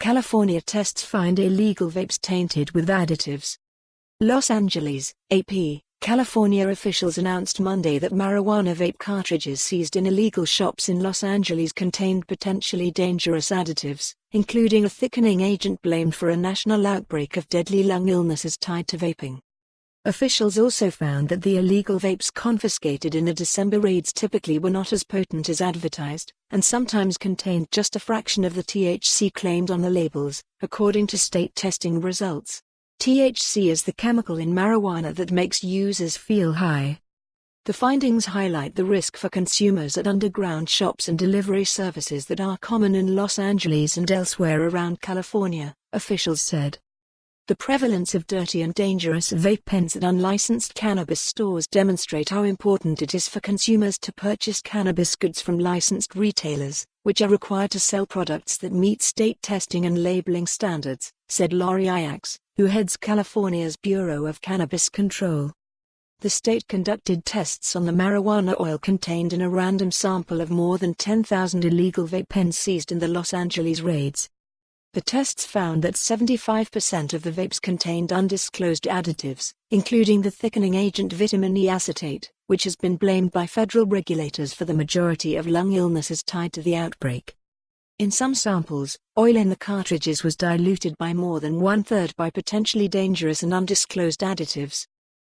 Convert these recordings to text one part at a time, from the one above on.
California tests find illegal vapes tainted with additives. Los Angeles, AP, California officials announced Monday that marijuana vape cartridges seized in illegal shops in Los Angeles contained potentially dangerous additives, including a thickening agent blamed for a national outbreak of deadly lung illnesses tied to vaping. Officials also found that the illegal vapes confiscated in the December raids typically were not as potent as advertised, and sometimes contained just a fraction of the THC claimed on the labels, according to state testing results. THC is the chemical in marijuana that makes users feel high. The findings highlight the risk for consumers at underground shops and delivery services that are common in Los Angeles and elsewhere around California, officials said. The prevalence of dirty and dangerous vape pens at unlicensed cannabis stores demonstrate how important it is for consumers to purchase cannabis goods from licensed retailers, which are required to sell products that meet state testing and labeling standards, said Lori Ajax, who heads California's Bureau of Cannabis Control. The state conducted tests on the marijuana oil contained in a random sample of more than 10,000 illegal vape pens seized in the Los Angeles raids. The tests found that 75% of the vapes contained undisclosed additives, including the thickening agent vitamin E acetate, which has been blamed by federal regulators for the majority of lung illnesses tied to the outbreak. In some samples, oil in the cartridges was diluted by more than one-third by potentially dangerous and undisclosed additives.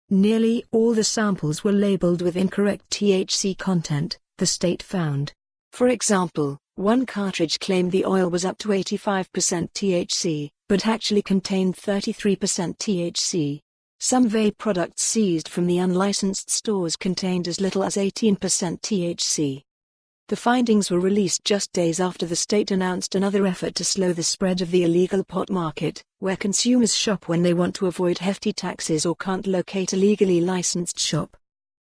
Nearly all the samples were labeled with incorrect THC content, the state found. For example, one cartridge claimed the oil was up to 85% THC, but actually contained 33% THC. Some vape products seized from the unlicensed stores contained as little as 18% THC. The findings were released just days after the state announced another effort to slow the spread of the illegal pot market, where consumers shop when they want to avoid hefty taxes or can't locate a legally licensed shop.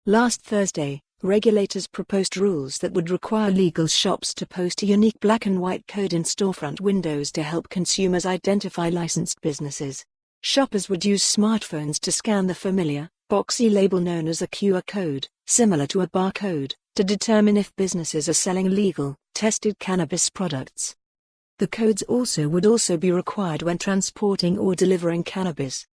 Last Thursday, regulators proposed rules that would require legal shops to post a unique black and white code in storefront windows to help consumers identify licensed businesses. Shoppers would use smartphones to scan the familiar, boxy label known as a QR code, similar to a barcode, to determine if businesses are selling legal, tested cannabis products. The codes would also be required when transporting or delivering cannabis.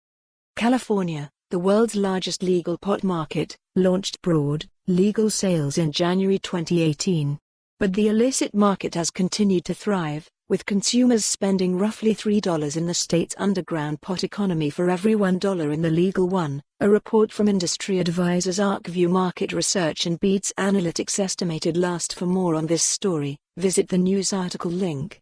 California, the world's largest legal pot market, launched broad, legal sales in January 2018. But the illicit market has continued to thrive, with consumers spending roughly $3 in the state's underground pot economy for every $1 in the legal one, a report from industry advisors ArcView Market Research and Beats Analytics estimated last. For more on this story, visit the news article link.